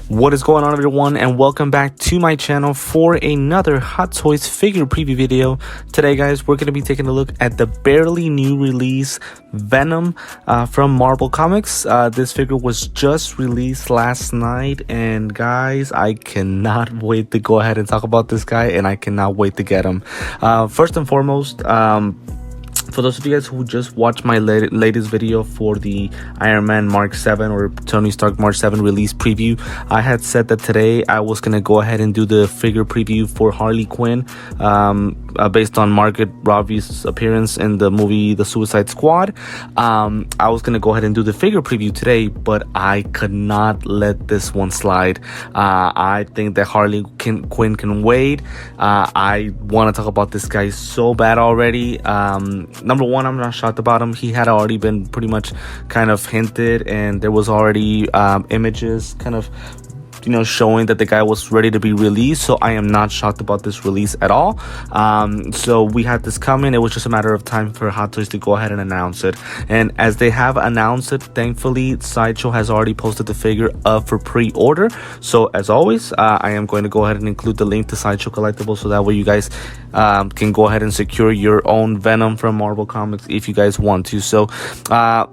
What is going on, everyone, and welcome back to my channel for another Hot Toys figure preview video. Today, guys, we're going to be taking a look at the barely new release Venom from Marvel Comics. This figure was just released last night, and guys, I cannot wait to go ahead and talk about this guy, and I cannot wait to get him. First and foremost, for those of you guys who just watched my latest video for the Iron Man Mark 7 or Tony Stark Mark 7 release preview, I had said that today I was going to go ahead and do the figure preview for Harley Quinn based on Margaret Robbie's appearance in the movie The Suicide Squad. I was going to go ahead and do the figure preview today, but I could not let this one slide. I think that Harley Quinn can wait. I want to talk about this guy so bad already. Number one, I'm not shocked about him. He had already been pretty much kind of hinted, and there was already images kind of showing that the guy was ready to be released. So I am not shocked about this release at all. So we had this coming. It was just a matter of time for Hot Toys to go ahead and announce it. And as they have announced it, thankfully, Sideshow has already posted the figure up for pre-order. So as always, I am going to go ahead and include the link to Sideshow Collectibles, so that way you guys can go ahead and secure your own Venom from Marvel Comics if you guys want to. So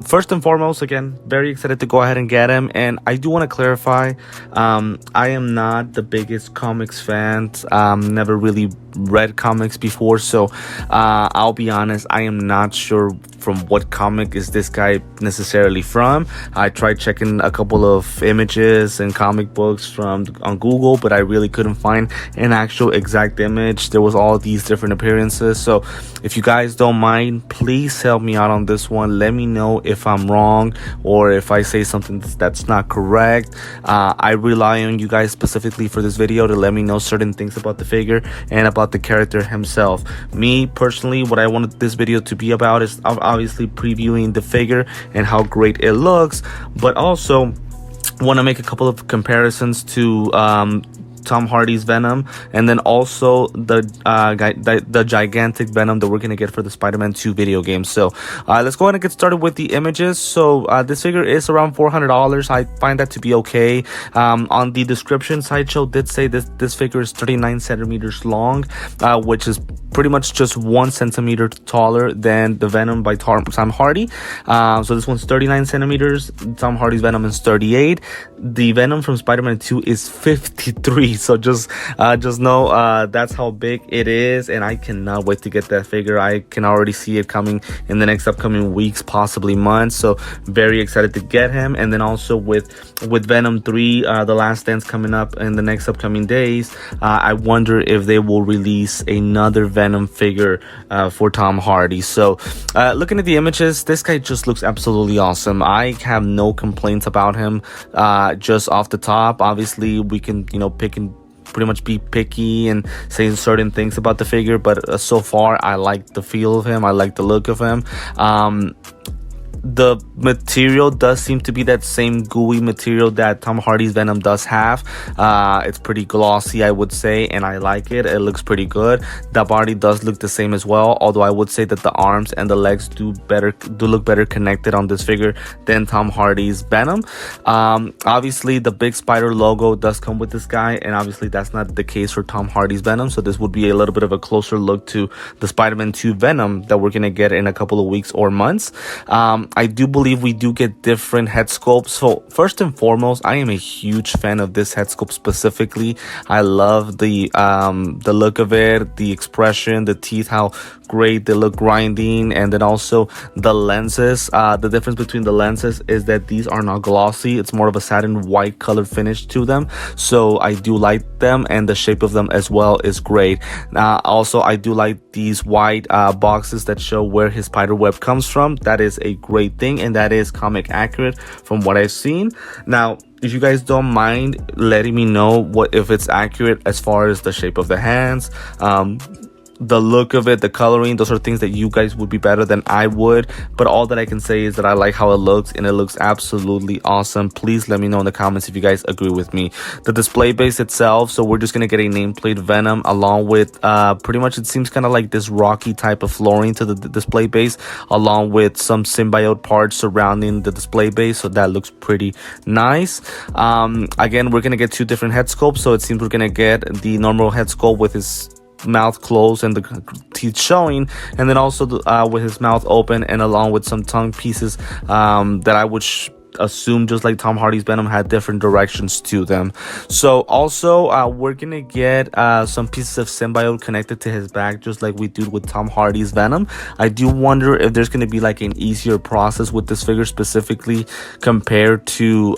first and foremost, again, very excited to go ahead and get him. And I do want to clarify, I am not the biggest comics fan. Never really read comics before, so I'll be honest, I am not sure from what comic is this guy necessarily from. I tried checking a couple of images and comic books on Google, but I really couldn't find an actual exact image. There was all these different appearances. So if you guys don't mind, please help me out on this one. Let me know if I'm wrong or if I say something that's not correct. I rely on you guys specifically for this video to let me know certain things about the figure and about the character himself. Me personally, what I wanted this video to be about is obviously previewing the figure and how great it looks, but also want to make a couple of comparisons to Tom Hardy's Venom, and then also the gigantic Venom that we're gonna get for the Spider-Man 2 video game. So let's go ahead and get started with the images. So this figure is around $400. I find that to be okay. On the description, Sideshow did say this figure is 39 centimeters long, which is pretty much just 1 centimeter taller than the Venom by Tom Hardy. So this one's 39 centimeters. Tom Hardy's Venom is 38. The Venom from Spider-Man 2 is 53. So just know that's how big it is, and I cannot wait to get that figure. I can already see it coming in the next upcoming weeks, possibly months. So very excited to get him. And then also with Venom 3, The Last Dance coming up in the next upcoming days, I wonder if they will release another Venom figure for Tom Hardy. So looking at the images, this guy just looks absolutely awesome. I have no complaints about him. Just off the top, obviously we can pick and pretty much be picky and saying certain things about the figure, but so far I like the feel of him. I like the look of him. The material does seem to be that same gooey material that Tom Hardy's Venom does have. It's pretty glossy, I would say, and I like it. It looks pretty good. The body does look the same as well, although I would say that the arms and the legs do look better connected on this figure than Tom Hardy's Venom. Obviously, the big spider logo does come with this guy, and obviously that's not the case for Tom Hardy's Venom. So this would be a little bit of a closer look to the Spider-Man 2 Venom that we're gonna get in a couple of weeks or months. I do believe we do get different head sculpts. So first and foremost, I am a huge fan of this head sculpt specifically. I love the look of it, the expression, the teeth, how great they look grinding, and then also the lenses. The difference between the lenses is that these are not glossy. It's more of a satin white color finish to them. So I do like them, and the shape of them as well is great. Also, I do like these white boxes that show where his spider web comes from. That is a great thing, and that is comic accurate from what I've seen. Now, if you guys don't mind letting me know if it's accurate as far as the shape of the hands, the look of it, the coloring, those are things that you guys would be better than I would. But all that I can say is that I like how it looks, and it looks absolutely awesome. Please let me know in the comments if you guys agree with me. The display base itself, so we're just gonna get a nameplate Venom along with pretty much, it seems kind of like this rocky type of flooring to the display base, along with some symbiote parts surrounding the display base, so that looks pretty nice. Again, we're gonna get two different head sculpts, so it seems we're gonna get the normal head sculpt with his mouth closed and the teeth showing, and then also with his mouth open, and along with some tongue pieces that I would assume, just like Tom Hardy's Venom, had different directions to them. So also we're gonna get some pieces of symbiote connected to his back, just like we did with Tom Hardy's Venom. I do wonder if there's gonna be like an easier process with this figure specifically compared to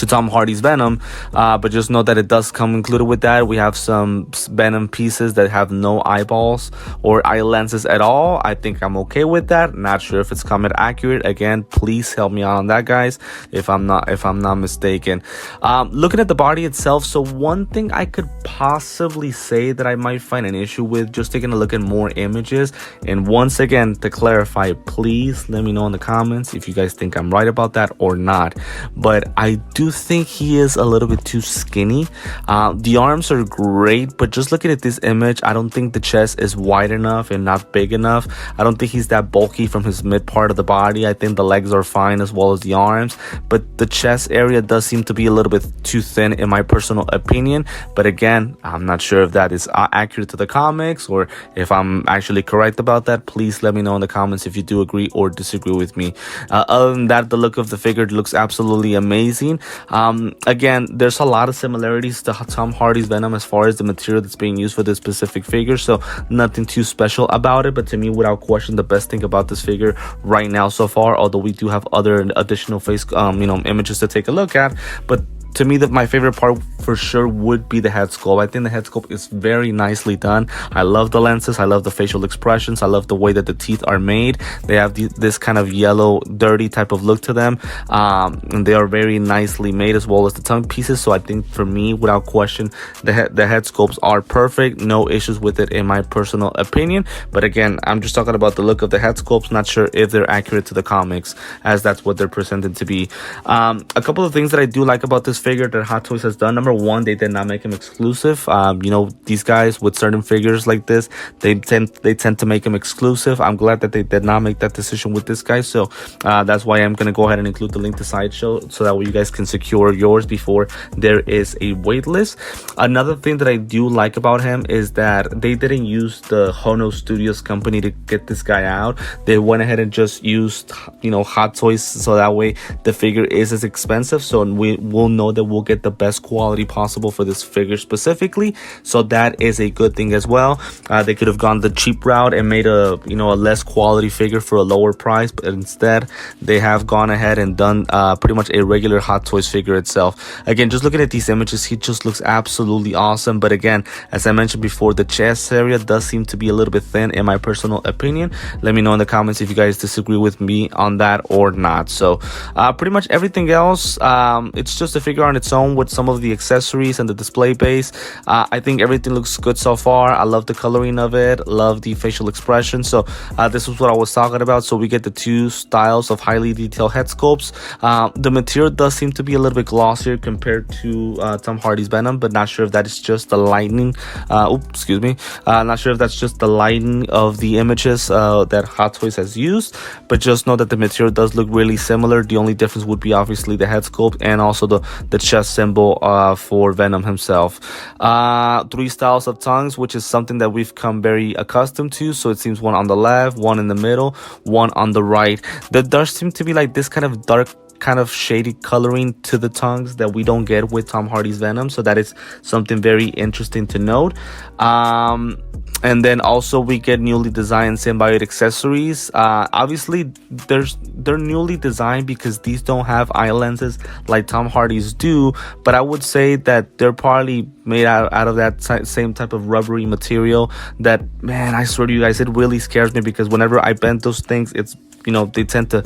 Tom Hardy's Venom, but just know that it does come included with that. We have some Venom pieces that have no eyeballs or eye lenses at all. I think I'm okay with that. Not sure if it's coming accurate. Again, please help me out on that, guys, if I'm not mistaken. Looking at the body itself, so one thing I could possibly say that I might find an issue with, just taking a look at more images, and once again, to clarify, please let me know in the comments if you guys think I'm right about that or not. But I do think he is a little bit too skinny. The arms are great, but just looking at this image, I don't think the chest is wide enough and not big enough. I don't think he's that bulky from his mid part of the body. I think the legs are fine as well as the arms, but the chest area does seem to be a little bit too thin in my personal opinion. But again, I'm not sure if that is accurate to the comics or if I'm actually correct about that. Please let me know in the comments if you do agree or disagree with me. Other than that, the look of the figure looks absolutely amazing. Again, there's a lot of similarities to Tom Hardy's Venom as far as the material that's being used for this specific figure, so nothing too special about it. But to me, without question, the best thing about this figure right now so far, although we do have other additional face images to take a look at, but to me, my favorite part for sure would be the head sculpt. I think the head sculpt is very nicely done. I love the lenses. I love the facial expressions. I love the way that the teeth are made. They have this kind of yellow, dirty type of look to them. And they are very nicely made, as well as the tongue pieces. So I think for me, without question, the head sculpts are perfect. No issues with it in my personal opinion. But again, I'm just talking about the look of the head sculpts. Not sure if they're accurate to the comics, as that's what they're presented to be. A couple of things that I do like about this figure that Hot Toys has done. Number one, they did not make him exclusive. These guys with certain figures like this, they tend to make him exclusive. I'm glad that they did not make that decision with this guy. So that's why I'm gonna go ahead and include the link to Sideshow, so that way you guys can secure yours before there is a wait list. Another thing that I do like about him is that they didn't use the Hono Studios company to get this guy out. They went ahead and just used Hot Toys, so that way the figure is as expensive, so we will know that we'll get the best quality possible for this figure specifically. So that is a good thing as well. They could have gone the cheap route and made a less quality figure for a lower price, but instead they have gone ahead and done pretty much a regular Hot Toys figure itself. Again, just looking at these images, he just looks absolutely awesome. But again, as I mentioned before, the chest area does seem to be a little bit thin in my personal opinion. Let me know in the comments if you guys disagree with me on that or not. So pretty much everything else, it's just a figure on its own with some of the accessories and the display base. I think everything looks good so far. I love the coloring of it, love the facial expression. So this is what I was talking about. So we get the two styles of highly detailed head sculpts. The material does seem to be a little bit glossier compared to Tom Hardy's Venom, but not sure if that is just the lighting. Not sure if that's just the lighting of the images that Hot Toys has used, but just know that the material does look really similar. The only difference would be obviously the head sculpt and also the chest symbol for Venom himself. 3 styles of tongues, which is something that we've come very accustomed to. So it seems one on the left, one in the middle, one on the right. There does seem to be like this kind of dark, kind of shady coloring to the tongues that we don't get with Tom Hardy's Venom, so that is something very interesting to note. And then also we get newly designed symbiote accessories. Obviously they're newly designed because these don't have eye lenses like Tom Hardy's do, but I would say that they're probably made out of that same type of rubbery material that, man, I swear to you guys, it really scares me, because whenever I bend those things, it's they tend to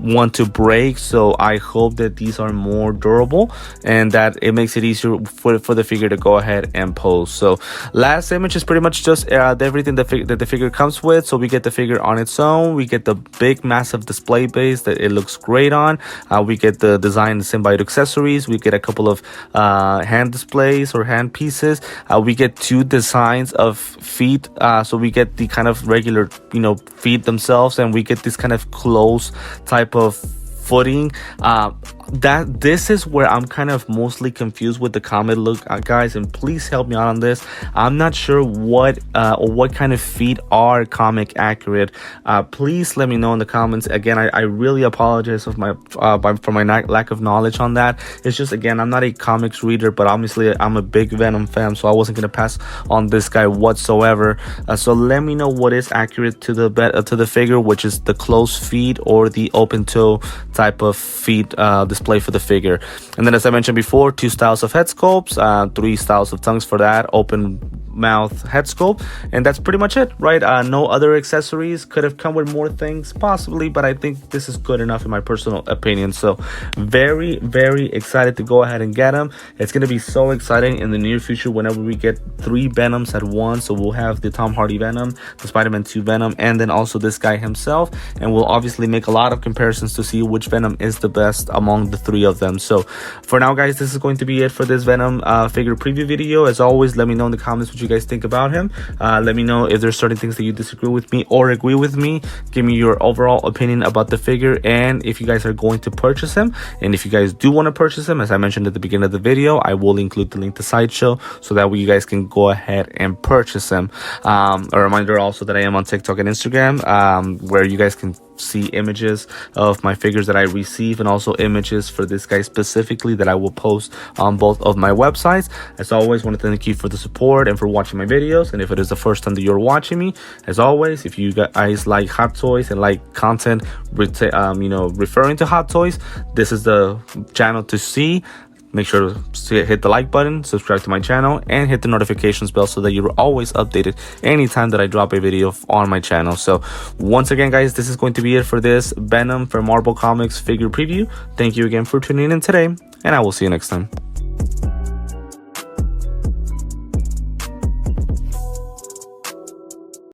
want to break. So I hope that these are more durable and that it makes it easier for the figure to go ahead and pose. So last image is pretty much just everything that the figure comes with. So we get the figure on its own, we get the big massive display base that it looks great on, we get the design symbiote accessories, we get a couple of hand displays or hand pieces, we get 2 designs of feet, so we get the kind of regular feet themselves, and we get this kind of close type of footing. That this is where I'm kind of mostly confused with the comic look, guys, and please help me out on this. I'm not sure what or what kind of feet are comic accurate. Please let me know in the comments. Again, I really apologize for my lack of knowledge on that. It's just, again, I'm not a comics reader, but obviously I'm a big Venom fan, so I wasn't gonna pass on this guy whatsoever. So let me know what is accurate to the figure, which is the closed feet or the open toe type of feet display for the figure. And then, as I mentioned before, 2 styles of head sculpts, 3 styles of tongues for that open mouth head sculpt, and that's pretty much it, right? No other accessories. Could have come with more things possibly, but I think this is good enough in my personal opinion. So very, very excited to go ahead and get them. It's going to be so exciting in the near future whenever we get 3 Venoms at once. So we'll have the Tom Hardy Venom, the Spider-Man 2 Venom, and then also this guy himself, and we'll obviously make a lot of comparisons to see which Venom is the best among the 3 of them. So for now, guys, this is going to be it for this Venom figure preview video. As always, let me know in the comments what you guys think about him. Let me know if there's certain things that you disagree with me or agree with me. Give me your overall opinion about the figure, and if you guys are going to purchase him. And if you guys do want to purchase him, as I mentioned at the beginning of the video, I will include the link to Sideshow so that way you guys can go ahead and purchase him. A reminder also that I am on TikTok and Instagram, where you guys can see images of my figures that I receive, and also images for this guy specifically that I will post on both of my websites. As always, want to thank you for the support and for watching my videos. And if it is the first time that you're watching me, as always, if you guys like hot toys and like content referring to hot toys, this is the channel to see. Make sure to hit the like button, subscribe to my channel, and hit the notifications bell so that you're always updated anytime that I drop a video on my channel. So once again, guys, this is going to be it for this Venom for Marvel Comics figure preview. Thank you again for tuning in today, and I will see you next time.